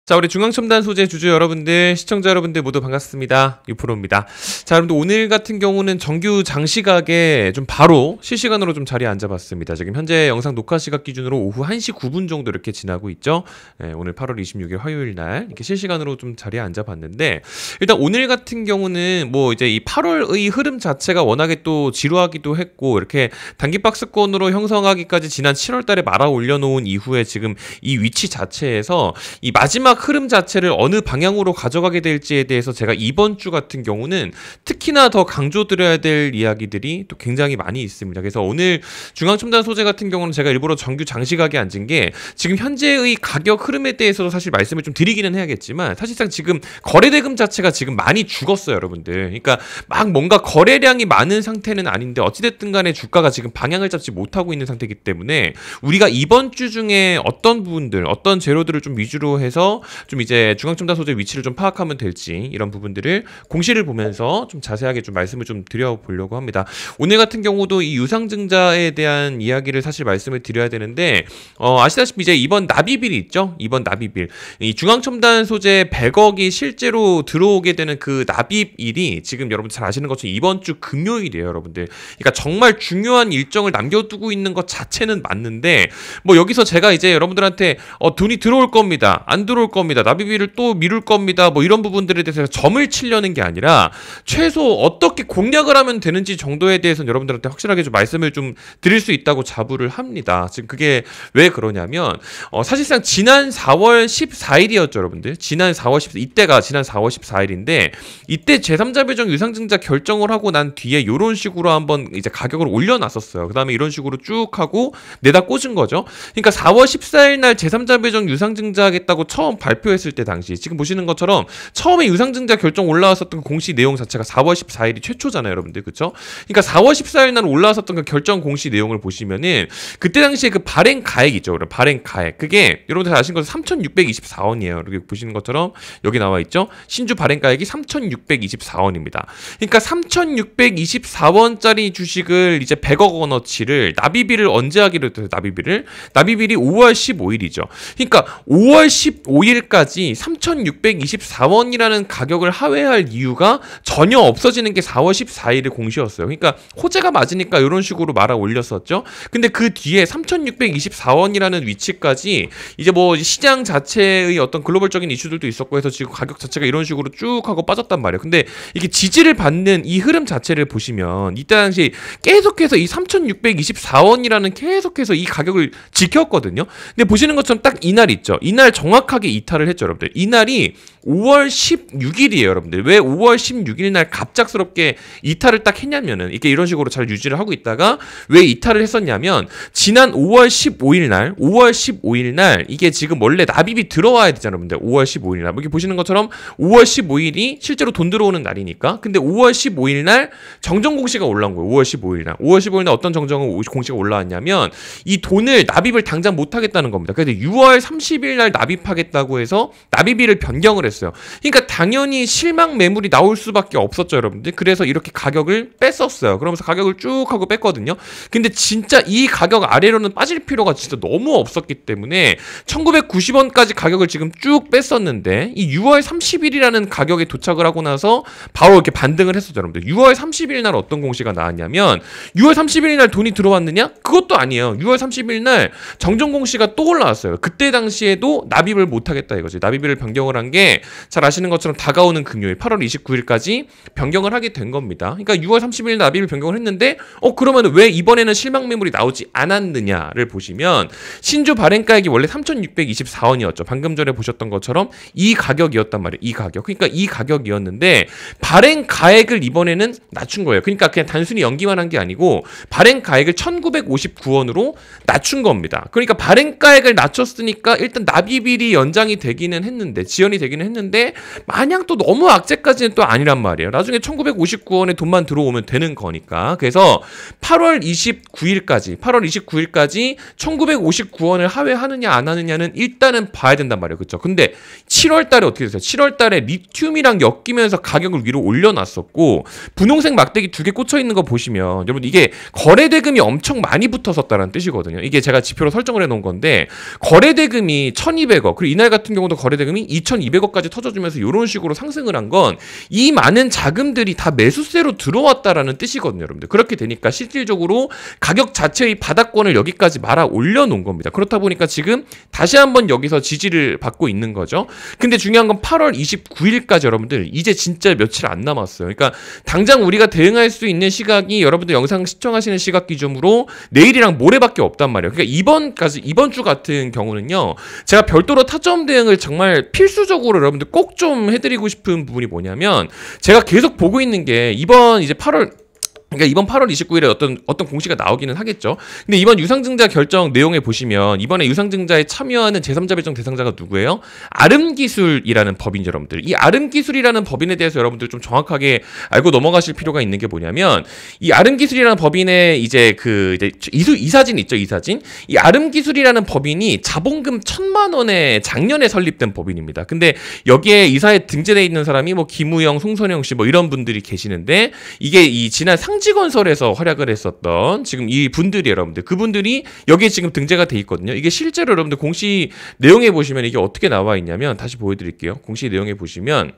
자, 우리 중앙첨단 소재 주주 여러분들, 시청자 여러분들 모두 반갑습니다. 유프로입니다. 자, 여러분들 오늘 같은 경우는 정규 장시각에 좀 바로 실시간으로 좀 자리에 앉아봤습니다. 지금 현재 영상 녹화 시각 기준으로 오후 1시 9분 정도 이렇게 지나고 있죠. 네, 오늘 8월 26일 화요일 날 이렇게 실시간으로 좀 자리에 앉아봤는데, 일단 오늘 같은 경우는 뭐 이제 이 8월의 흐름 자체가 워낙에 또 지루하기도 했고, 이렇게 단기 박스권으로 형성하기까지 지난 7월 달에 말아 올려놓은 이후에 지금 이 위치 자체에서 이 마지막 흐름 자체를 어느 방향으로 가져가게 될지에 대해서 제가 이번 주 같은 경우는 특히나 더 강조드려야 될 이야기들이 또 굉장히 많이 있습니다. 그래서 오늘 중앙첨단 소재 같은 경우는 제가 일부러 정규 장시각에 앉은 게 지금 현재의 가격 흐름에 대해서도 사실 말씀을 좀 드리기는 해야겠지만, 사실상 지금 거래대금 자체가 지금 많이 죽었어요, 여러분들. 그러니까 막 뭔가 거래량이 많은 상태는 아닌데 어찌됐든 간에 주가가 지금 방향을 잡지 못하고 있는 상태이기 때문에 우리가 이번 주 중에 어떤 부분들, 어떤 재료들을 좀 위주로 해서 좀 이제 중앙첨단 소재 위치를 좀 파악하면 될지, 이런 부분들을 공시를 보면서 좀 자세하게 좀 말씀을 좀 드려보려고 합니다. 오늘 같은 경우도 이 유상증자에 대한 이야기를 사실 말씀을 드려야 되는데, 아시다시피 이제 이번 납입일이 있죠. 이번 납입일, 이 중앙첨단 소재 100억이 실제로 들어오게 되는 그 납입일이 지금 여러분 잘 아시는 것처럼 이번 주 금요일이에요, 여러분들. 그러니까 정말 중요한 일정을 남겨두고 있는 것 자체는 맞는데, 뭐 여기서 제가 이제 여러분들한테 돈이 들어올 겁니다, 안 들어올 겁니다, 납입일을 또 미룰 겁니다, 뭐 이런 부분들에 대해서 점을 치려는 게 아니라 최소 어떻게 공략을 하면 되는지 정도에 대해서는 여러분들한테 확실하게 좀 말씀을 좀 드릴 수 있다고 자부를 합니다. 지금 그게 왜 그러냐면, 사실상 지난 4월 14일이었죠, 여러분들. 지난 4월 14일, 이때가 지난 4월 14일인데, 이때 제3자 배정 유상증자 결정을 하고 난 뒤에 이런 식으로 한번 이제 가격을 올려놨었어요. 그 다음에 이런 식으로 쭉 하고 내다 꽂은 거죠. 그러니까 4월 14일 날 제3자 배정 유상증자 하겠다고 처음 발표했을 때 당시, 지금 보시는 것처럼 처음에 유상증자 결정 올라왔었던 공시 내용 자체가 4월 14일이 최초잖아요, 여러분들. 그쵸? 그러니까 4월 14일 날 올라왔었던 그 결정 공시 내용을 보시면은 그때 당시에 그 발행 가액 있죠. 그럼 발행 가액. 그게 여러분들 잘 아시는 것처럼 3,624원이에요. 이렇게 보시는 것처럼 여기 나와 있죠. 신주 발행 가액이 3,624원입니다. 그러니까 3,624원짜리 주식을 이제 100억 원어치를 납입일을 언제 하기로 했어요? 납입일이 5월 15일이죠. 그러니까 5월 15일까지 3,624원이라는 가격을 하회할 이유가 전혀 없어지는 게 4월 14일의 공시였어요. 그러니까 호재가 맞으니까 이런 식으로 말아 올렸었죠. 근데 그 뒤에 3,624원이라는 위치까지 이제 뭐 시장 자체의 어떤 글로벌적인 이슈들도 있었고 해서 지금 가격 자체가 이런 식으로 쭉 하고 빠졌단 말이에요. 근데 이게 지지를 받는 이 흐름 자체를 보시면 이때 당시 계속해서 이 3,624원이라는 계속해서 이 가격을 지켰거든요. 근데 보시는 것처럼 딱 이날 있죠. 이날 정확하게 이탈을 했죠, 여러분들. 이날이 5월 16일이에요, 여러분들. 왜 5월 16일 날 갑작스럽게 이탈을 딱 했냐면은, 이게 이런 식으로 잘 유지를 하고 있다가 왜 이탈을 했었냐면, 지난 5월 15일 날 이게 지금 원래 납입이 들어와야 되잖아요, 여러분들. 5월 15일 날. 여기 보시는 것처럼 5월 15일이 실제로 돈 들어오는 날이니까. 근데 5월 15일 날 정정 공시가 올라온 거예요. 5월 15일 날. 5월 15일 날 어떤 정정 공시가 올라왔냐면, 이 돈을 납입을 당장 못 하겠다는 겁니다. 그래서 6월 30일 날 납입하겠다고 해서 납입일을 변경을 했어요. 그러니까 당연히 실망 매물이 나올 수밖에 없었죠, 여러분들. 그래서 이렇게 가격을 뺐었어요. 그러면서 가격을 쭉 하고 뺐거든요. 근데 진짜 이 가격 아래로는 빠질 필요가 진짜 너무 없었기 때문에 1990원까지 가격을 지금 쭉 뺐었는데, 이 6월 30일이라는 가격에 도착을 하고 나서 바로 이렇게 반등을 했었죠, 여러분들. 6월 30일 날 어떤 공시가 나왔냐면, 6월 30일 날 돈이 들어왔느냐? 그것도 아니에요. 6월 30일 날 정정 공시가 또 올라왔어요. 그때 당시에도 납입을 못 하겠다 이거지. 납입을 변경을 한 게 잘 아시는 것처럼 다가오는 금요일 8월 29일까지 변경을 하게 된 겁니다. 그러니까 6월 30일 납입을 변경을 했는데, 그러면 왜 이번에는 실망 매물이 나오지 않았느냐를 보시면, 신주 발행가액이 원래 3,624원이었죠. 방금 전에 보셨던 것처럼 이 가격이었단 말이에요. 이 가격. 그러니까 이 가격이었는데 발행 가액을 이번에는 낮춘 거예요. 그러니까 그냥 단순히 연기만 한 게 아니고 발행 가액을 1,959원으로 낮춘 겁니다. 그러니까 발행 가액을 낮췄으니까 일단 납입일이 연장이 되기는 했는데, 지연이 되기는 했는데, 마냥 또 너무 악재까지는 또 아니란 말이에요. 나중에 1,959원에 돈만 들어오면 되는 거니까. 그래서 8월 29일까지 1,959원을 하회하느냐 안 하느냐는 일단은 봐야 된단 말이에요. 그렇죠? 근데 7월 달에 어떻게 됐어요? 7월 달에 리튬이랑 엮이면서 가격을 위로 올려놨었고, 분홍색 막대기 2개 꽂혀 있는 거 보시면 여러분 이게 거래대금이 엄청 많이 붙었었다는 뜻이거든요. 이게 제가 지표로 설정을 해놓은 건데, 거래대금이 1,200억, 그리고 이날 같은 경우도 거래대금이 2,200억까지 터져주면서 이런 식으로 상승을 한 건 이 많은 자금들이 다 매수세로 들어왔다라는 뜻이거든요, 여러분들. 그렇게 되니까 실질적으로 가격 자체의 바닥권을 여기까지 말아 올려놓은 겁니다. 그렇다 보니까 지금 다시 한번 여기서 지지를 받고 있는 거죠. 근데 중요한 건 8월 29일까지 여러분들 이제 진짜 며칠 안 남았어요. 그러니까 당장 우리가 대응할 수 있는 시각이 여러분들 영상 시청하시는 시각 기준으로 내일이랑 모레밖에 없단 말이에요. 그러니까 이번 주 같은 경우는요, 제가 별도로 타점 대응을 정말 필수적으로 여러분들 꼭 좀 해드리고 싶은 부분이 뭐냐면, 제가 계속 보고 있는 게 이번 이제 8월, 그러니까 이번 8월 29일에 어떤 공시가 나오기는 하겠죠. 근데 이번 유상증자 결정 내용에 보시면 이번에 유상증자에 참여하는 제3자 배정 대상자가 누구예요? 아름기술이라는 법인이죠, 여러분들. 이 아름기술이라는 법인에 대해서 여러분들 좀 정확하게 알고 넘어가실 필요가 있는 게 뭐냐면, 이 아름기술이라는 법인의 이제 이사진 있죠, 이사진. 이 아름기술이라는 법인이 자본금 1,000만 원에 작년에 설립된 법인입니다. 근데 여기에 이사에 등재되어 있는 사람이 뭐 김우영, 송선영 씨 뭐 이런 분들이 계시는데, 이게 이 지난 상지건설에서 활약을 했었던 지금 이 분들이 여러분들, 그분들이 여기에 지금 등재가 돼 있거든요. 이게 실제로 여러분들 공시 내용에 보시면 이게 어떻게 나와 있냐면, 다시 보여드릴게요. 공시 내용에 보시면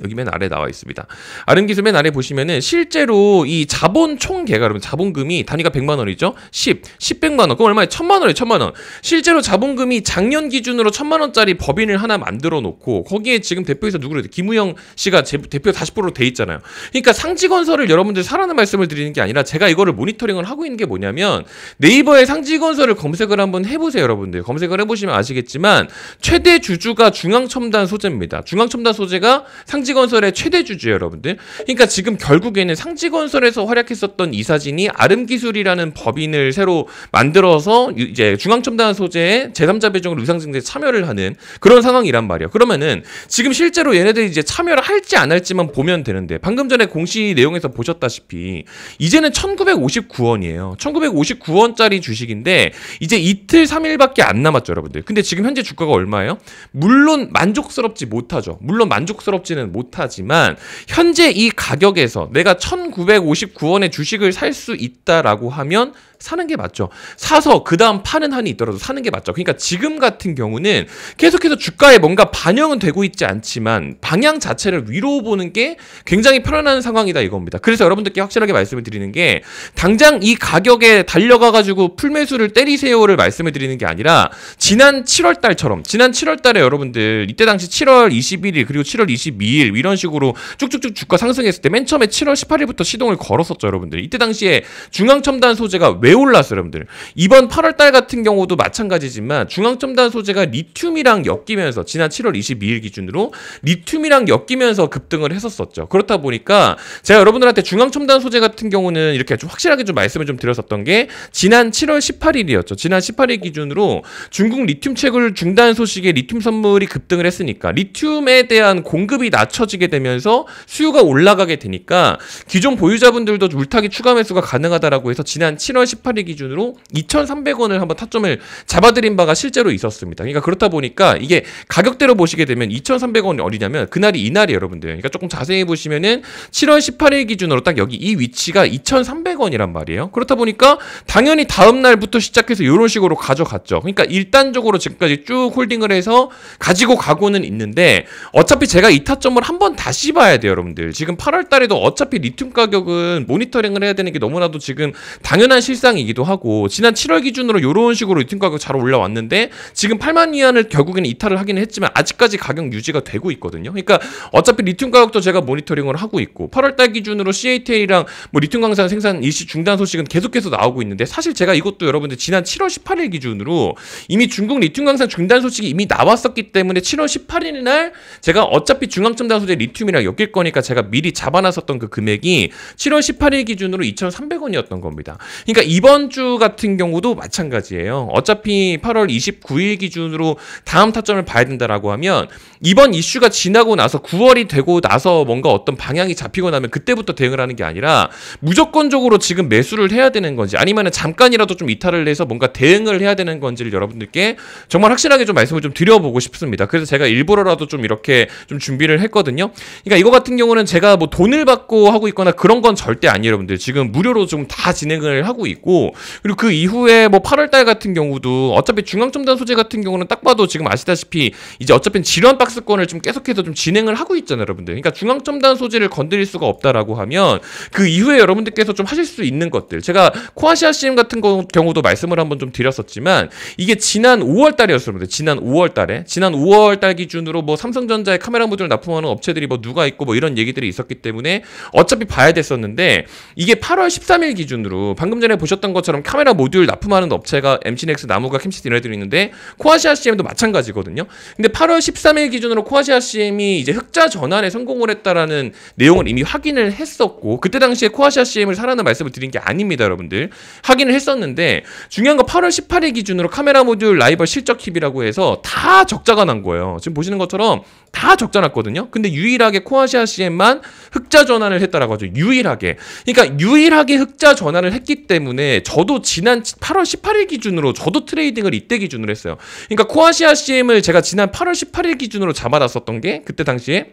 여기 맨 아래 나와 있습니다. 아름기술 맨 아래 보시면은 실제로 이 자본 총계가, 여러분 자본금이 단위가 100만 원이죠. 10백만 원. 그럼 얼마에? 1,000만 원이에요. 1,000만 원. 실제로 자본금이 작년 기준으로 1,000만 원짜리 법인을 하나 만들어 놓고 거기에 지금 대표이사 누구래요? 김우영 씨가 대표 40%로 돼 있잖아요. 그러니까 상지건설을 여러분들 사라는 말씀을 드리는 게 아니라, 제가 이거를 모니터링을 하고 있는 게 뭐냐면, 네이버에 상지건설을 검색을 한번 해보세요, 여러분들. 검색을 해보시면 아시겠지만 최대 주주가 중앙첨단 소재입니다. 중앙첨단 소재가 상지건설의 최대 주주예요, 여러분들. 그러니까 지금 결국에는 상지건설에서 활약했었던 이사진이 아름기술이라는 법인을 새로 만들어서 이제 중앙첨단 소재의 제3자 배정으로 유상증자에 참여를 하는 그런 상황이란 말이에요. 그러면은 지금 실제로 얘네들이 이제 참여를 할지 안 할지만 보면 되는데, 방금 전에 공시 내용에서 보셨다시피 이제는 1,959원이에요. 1,959원짜리 주식인데 이제 이틀 3일밖에 안 남았죠, 여러분들. 근데 지금 현재 주가가 얼마예요? 물론 만족스럽지 못하죠. 물론 만족스럽지는 못하지만 현재 이 가격에서 내가 1,959원의 주식을 살 수 있다라고 하면 사는 게 맞죠. 사서 그 다음 파는 한이 있더라도 사는 게 맞죠. 그러니까 지금 같은 경우는 계속해서 주가에 뭔가 반영은 되고 있지 않지만 방향 자체를 위로 보는 게 굉장히 편안한 상황이다 이겁니다. 그래서 여러분들께 확실하게 말씀을 드리는 게, 당장 이 가격에 달려가가지고 풀매수를 때리세요를 말씀을 드리는 게 아니라, 지난 7월 달처럼, 지난 7월 달에 여러분들 이때 당시 7월 21일 그리고 7월 22일 이런 식으로 쭉쭉쭉 주가 상승했을 때 맨 처음에 7월 18일부터 시동을 걸었었죠, 여러분들. 이때 당시에 중앙첨단 소재가 왜 올랐어요, 여러분들? 이번 8월 달 같은 경우도 마찬가지지만 중앙첨단 소재가 리튬이랑 엮이면서 지난 7월 22일 기준으로 리튬이랑 엮이면서 급등을 했었었죠. 그렇다 보니까 제가 여러분들한테 중앙첨단 소재 같은 경우는 이렇게 좀 확실하게 좀 말씀을 좀 드렸었던 게, 지난 7월 18일이었죠. 지난 18일 기준으로 중국 리튬 채굴 중단 소식에 리튬 선물이 급등을 했으니까 리튬에 대한 공급이 낮춰지게 되면서 수요가 올라가게 되니까 기존 보유자분들도 물타기 추가 매수가 가능하다라고 해서 지난 7월 18일 기준으로 2,300원을 한번 타점을 잡아드린 바가 실제로 있었습니다. 그러니까 그렇다 보니까 이게 가격대로 보시게 되면 2,300원이 어디냐면 그날이 이날이 여러분들. 그러니까 조금 자세히 보시면은 7월 18일 기준으로 딱 여기 이 위치가 2,300원이란 말이에요. 그렇다 보니까 당연히 다음 날부터 시작해서 이런 식으로 가져갔죠. 그러니까 일단적으로 지금까지 쭉 홀딩을 해서 가지고 가고는 있는데, 어차피 제가 이 타점을 한번 다시 봐야 돼요, 여러분들. 지금 8월 달에도 어차피 리튬 가격은 모니터링을 해야 되는 게 너무나도 지금 당연한 실상이기도 하고, 지난 7월 기준으로 이런 식으로 리튬 가격 잘 올라왔는데 지금 8만 위안을 결국에는 이탈을 하기는 했지만 아직까지 가격 유지가 되고 있거든요. 그러니까 어차피 리튬 가격도 제가 모니터링을 하고 있고, 8월 달 기준으로 CATL이랑 뭐 리튬 광산 생산 일시 중단 소식은 계속해서 나오고 있는데, 사실 제가 이것도 여러분들 지난 7월 18일 기준으로 이미 중국 리튬 광산 중단 소식이 이미 나왔었기 때문에 7월 18일 날 제가 어차피 중앙첨단 소재 리튬이랑 엮일 거니까 제가 미리 잡아놨었던 그 금액이 7월 18일 기준으로 2,300원이었던 겁니다. 그러니까 이번 주 같은 경우도 마찬가지예요. 어차피 8월 29일 기준으로 다음 타점을 봐야 된다라고 하면, 이번 이슈가 지나고 나서 9월이 되고 나서 뭔가 어떤 방향이 잡히고 나면 그때부터 대응을 하는 게 아니라 무조건적으로 지금 매수를 해야 되는 건지, 아니면 잠깐이라도 좀 이탈을 해서 뭔가 대응을 해야 되는 건지를 여러분들께 정말 확실하게 좀 말씀을 좀 드려보고 싶습니다. 그래서 제가 일부러라도 좀 이렇게 좀 준비를 했거든요. 했거든요. 그러니까 이거 같은 경우는 제가 뭐 돈을 받고 하고 있거나 그런 건 절대 아니에요, 여러분들. 지금 무료로 좀 다 진행을 하고 있고, 그리고 그 이후에 뭐 8월달 같은 경우도 어차피 중앙첨단 소재 같은 경우는 딱 봐도 지금 아시다시피 이제 어차피 질환 박스권을 좀 계속해서 좀 진행을 하고 있잖아요, 여러분들. 그러니까 중앙첨단 소재를 건드릴 수가 없다라고 하면 그 이후에 여러분들께서 좀 하실 수 있는 것들, 제가 코아시아 CM 같은 경우도 말씀을 한번 좀 드렸었지만 이게 지난 5월달이었어요, 여러분들. 지난 5월달 기준으로 뭐 삼성전자의 카메라 모듈 납품하는 업체들이 뭐 누가 있고 뭐 이런 얘기들이 있었기 때문에 어차피 봐야 됐었는데, 이게 8월 13일 기준으로 방금 전에 보셨던 것처럼 카메라 모듈 납품하는 업체가 MC넥스, 나무가, 캠시티 이런 애들이 있는데 코아시아 CM도 마찬가지거든요. 근데 8월 13일 기준으로 코아시아 CM이 이제 흑자 전환에 성공을 했다라는 내용을 이미 확인을 했었고, 그때 당시에 코아시아 CM을 사라는 말씀을 드린 게 아닙니다, 여러분들. 확인을 했었는데 중요한 거 8월 18일 기준으로 카메라 모듈 라이벌 실적 힙이라고 해서 다 적자가 난 거예요. 지금 보시는 것처럼 다 적자 났거든요. 근데 유일하게 코아시아 CM만 흑자 전환을 했다라고 하죠. 유일하게. 그러니까 유일하게 흑자 전환을 했기 때문에 저도 지난 8월 18일 기준으로 저도 트레이딩을 이때 기준으로 했어요. 그러니까 코아시아 CM을 제가 지난 8월 18일 기준으로 잡아놨었던 게 그때 당시에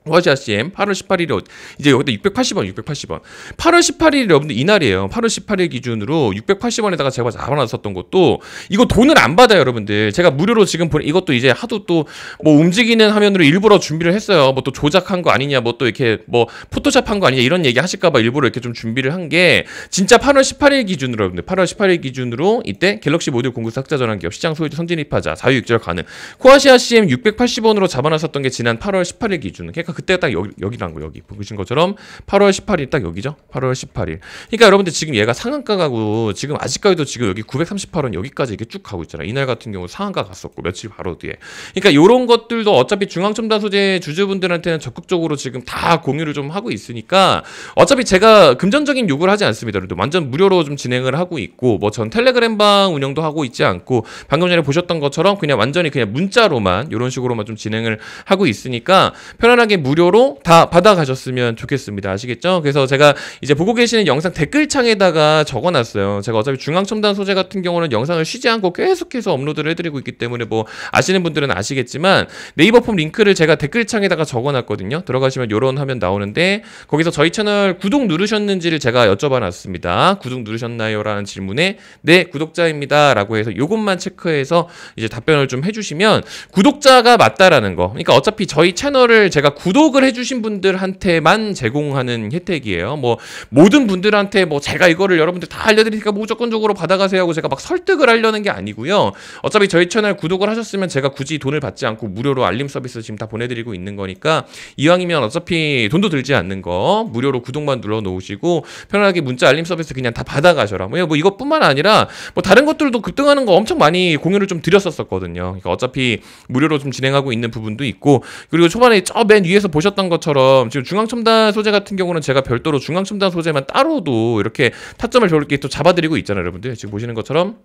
코아시아 CM 8월 18일에 이제 여기다 680원. 8월 18일이 여러분들 이날이에요. 8월 18일 기준으로 680원에다가 제가 잡아놨었던 것도 이거 돈을 안 받아요, 여러분들. 제가 무료로 지금 보내, 이것도 이제 하도 또 뭐 움직이는 화면으로 일부러 준비를 했어요. 뭐 또 조작한 거 아니냐, 뭐 또 이렇게 뭐 포토샵한 거 아니냐 이런 얘기 하실까봐 일부러 이렇게 좀 준비를 한 게, 진짜 8월 18일 기준으로 여러분들, 8월 18일 기준으로 이때 갤럭시 모듈 공급사 흑자 전환 기업 시장 소유주 선진입하자 자유익절 가능 코아시아 CM 680원으로 잡아놨었던 게 지난 8월 18일 기준. 그러니까 그때가 딱 여기란 거, 여기 보신 것처럼 8월 18일 딱 여기죠. 8월 18일. 그러니까 여러분들 지금 얘가 상한가 가고 지금 아직까지도 지금 여기 938원 여기까지 이렇게 쭉 가고 있잖아요. 이날 같은 경우 상한가 갔었고 며칠 바로 뒤에. 그러니까 이런 것들도 어차피 중앙첨단 소재 주주분들한테는 적극적으로 지금 다 공유를 좀 하고 있으니까 어차피 제가 금전적인 요구를 하지 않습니다. 여러분들 완전 무료로 좀 진행을 하고 있고, 뭐 전 텔레그램방 운영도 하고 있지 않고 방금 전에 보셨던 것처럼 그냥 완전히 그냥 문자로만 이런 식으로만 좀 진행을 하고 있으니까 편안하게 무료로 다 받아가셨으면 좋겠습니다. 아시겠죠? 그래서 제가 이제 보고 계시는 영상 댓글창에다가 적어놨어요. 제가 어차피 중앙첨단 소재 같은 경우는 영상을 쉬지 않고 계속해서 업로드를 해드리고 있기 때문에 뭐 아시는 분들은 아시겠지만 네이버 폼 링크를 제가 댓글창에다가 적어놨거든요. 들어가시면 이런 화면 나오는데 거기서 저희 채널 구독 누르셨는지를 제가 여쭤봐놨습니다. 구독 누르셨나요? 라는 질문에 네, 구독자입니다. 라고 해서 요것만 체크해서 이제 답변을 좀 해주시면 구독자가 맞다라는 거. 그러니까 어차피 저희 채널을 제가 구독을 해주신 분들한테만 제공하는 혜택이에요. 뭐 모든 분들한테 뭐 제가 이거를 여러분들 다 알려드리니까 무조건적으로 받아가세요 하고 제가 막 설득을 하려는 게 아니고요. 어차피 저희 채널 구독을 하셨으면 제가 굳이 돈을 받지 않고 무료로 알림 서비스 지금 다 보내드리고 있는 거니까 이왕이면 어차피 돈도 들지 않는 거 무료로 구독만 눌러 놓으시고 편하게 문자 알림 서비스 그냥 다 받아가셔라. 뭐 이것뿐만 아니라 뭐 다른 것들도 급등하는 거 엄청 많이 공유를 좀 드렸었거든요. 그러니까 어차피 무료로 좀 진행하고 있는 부분도 있고, 그리고 초반에 저 맨 위에서 보셨던 것처럼 지금 중앙첨단 소재 같은 경우는 제가 별도로 중앙첨단 소재만 따로도 이렇게 타점을 저렇게 또 잡아드리고 있잖아요, 여러분들. 지금 보시는 것처럼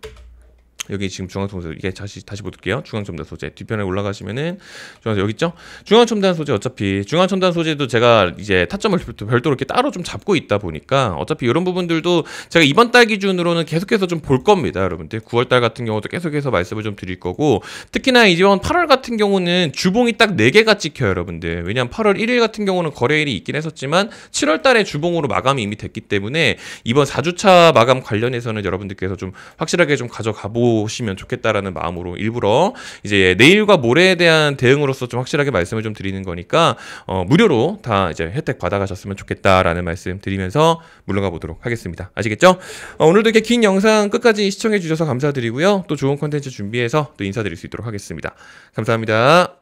여기 지금 중앙첨단 소재, 이게 다시 볼게요. 중앙첨단 소재 뒤편에 올라가시면은 여기 있죠. 중앙첨단 소재, 어차피 중앙첨단 소재도 제가 이제 타점을 별도로 이렇게 따로 좀 잡고 있다 보니까 어차피 이런 부분들도 제가 이번 달 기준으로는 계속해서 좀 볼 겁니다, 여러분들. 9월달 같은 경우도 계속해서 말씀을 좀 드릴 거고, 특히나 이번 8월 같은 경우는 주봉이 딱 4개가 찍혀요, 여러분들. 왜냐면 8월 1일 같은 경우는 거래일이 있긴 했었지만 7월달에 주봉으로 마감이 이미 됐기 때문에 이번 4주차 마감 관련해서는 여러분들께서 좀 확실하게 좀 가져가 보시면 좋겠다라는 마음으로 일부러 이제 내일과 모레에 대한 대응으로서 좀 확실하게 말씀을 좀 드리는 거니까 무료로 다 이제 혜택 받아가셨으면 좋겠다라는 말씀 드리면서 물러가 보도록 하겠습니다. 아시겠죠? 오늘도 이렇게 긴 영상 끝까지 시청해 주셔서 감사드리고요. 또 좋은 콘텐츠 준비해서 또 인사드릴 수 있도록 하겠습니다. 감사합니다.